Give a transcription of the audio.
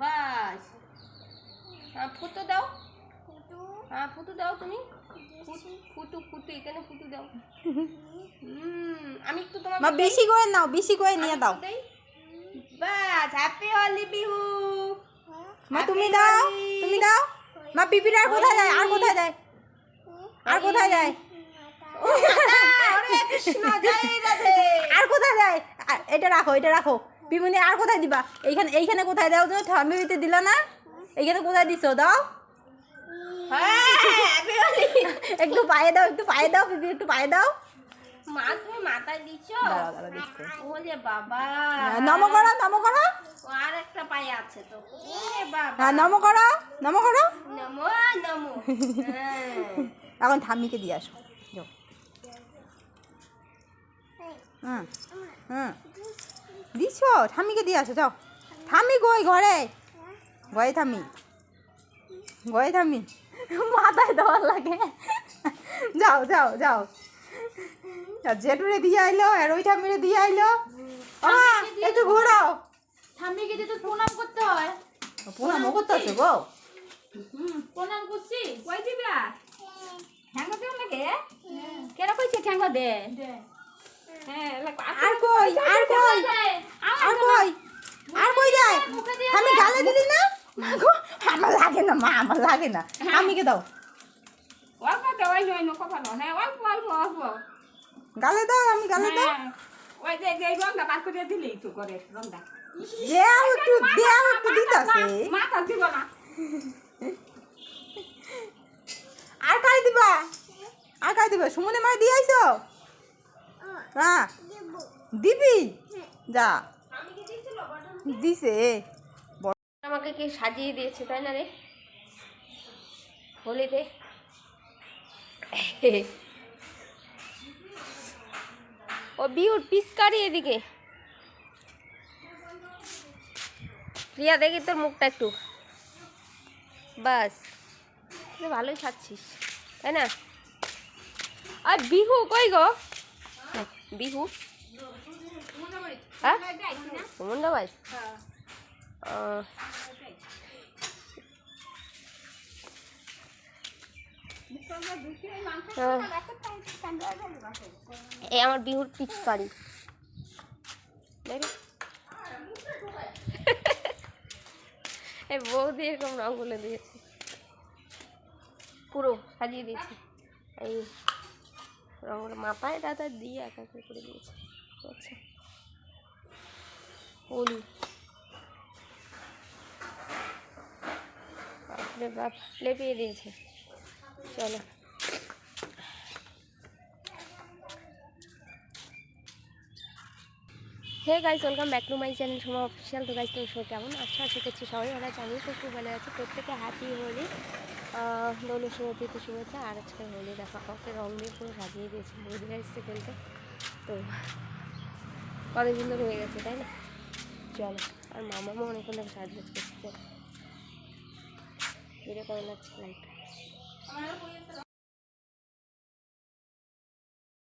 বাস ফুটো দাও, ফুটো দাও তুমি, ফুটু ফুটু এখানে ফুটু দাও। আমি একটু তোমার বেশি করে নাও, বেশি করে নিয়ে দাও। বাস হ্যাপি হোলি বিহু। তুমি দাও, তুমি দাও। পিপির আর কোথায় যায়, আর কোথায় যায়, আর কোথায় যায়, আর কোথায় যায়? এটা রাখো, এটা রাখো। পিমনি আর কোথায় দিবা? এইখানে, এইখানে কোথায় দাও? তুমি থামিতে দিলা না, এইখানে কোথায় দিছো? দাও, একটু পায়ে দাও, একটু পায়ে দাও। পিপি একটু পায়ে দাও। মা তুমি মাথায় দিছো? ওরে বাবা, নমো করো, নমো করো। আর একটা পায়ে আছে তো। ওরে বাবা, হ্যাঁ নমো করো, নমো করো। নমো নমো। এখন ঠাম্মিকে দিয়ে আসো। যাও। দিছো, ঠাম্মিকে দিয়ে আসো, যাও। ঠাম্মি কই? ঘরে, ঘরে ঠাম্মি, ঘরে ঠাম্মি। মাথায় দেওয়ার লাগে। যাও যাও যাও। জেঠুরে দিয়ে আইলো, আর ওই ঠাম্মিরে দিয়ে আইলো। একটু ঘোরাও। ঠাম্মিকে দিয়ে তো প্রণাম করতে হয়। প্রণামও করতে আছে গো। প্রণাম করছি। কই দিবা? ঠ্যাঙ্গা দেও নাকি? কেন কইছে ঠ্যাঙ্গা দে? হ্যাঁ, আর কই, আর কই, আর কই, আর কই যায়? আমি গালে দিলি না? মাগো, আমার লাগে না মা, আমার লাগে না। ঠাম্মিকে দাও। অল্প দেওয়াই নয় না কপাল। হ্যাঁ, অল্প অল্প অল্প। গালে দাও, আমি গালে দাও। ওই যে রংটা বার করে দিলেই তো করে রংটা। দেও একটু, দেও একটু দিতাছে। মাথা দিব না। আর কাই দিবা? আর কাই দিবা? সুমনে মার দিয়ে আইছো? হ্যাঁ দিবি, যা দিছে। আমাকে কে সাজিয়ে দিয়েছে তাই না রে হোলিতে? ও বিউর পিচকারি এদিকে। প্রিয়া দেখি তোর মুখটা একটু, বাস ভালোই খাচ্ছিস তাই না? আর বিহু কই গো? বিহু হ্যাঁ সুমনদা ভাই। এই আমার বিহুর পিচকারি এই বৌদি এরকম রং গুলো দিয়েছে, পুরো সাজিয়ে দিয়েছে। এই রঙগুলো মাথায় টাথা দিয়ে একা একা করে দিয়েছে। আচ্ছা হোলি বাপরে বাপ, লেপিয়ে দিয়েছে। চলো hey guys, welcome back to my channel Soma official. তো গাইস তুমি সবাই কেমন আছো? আশা করছি সবাই ভালো আছে, আমিও খুব ভালো আছি। প্রত্যেকে হ্যাপি হোলি, দোল শুভতিথি শুভেচ্ছা। আর আজকে হোলি দেখা ওকে রং দিয়ে পুরো সাজিয়ে দিয়েছে, বৌদিরা এসছে খেলতে। তো কত সুন্দর হয়ে গেছে তাই না? চলো, আর মামামও অনেকক্ষণ ধরে সাজগোজ করছে। ভিডিও কেমন লাগছে লাইক।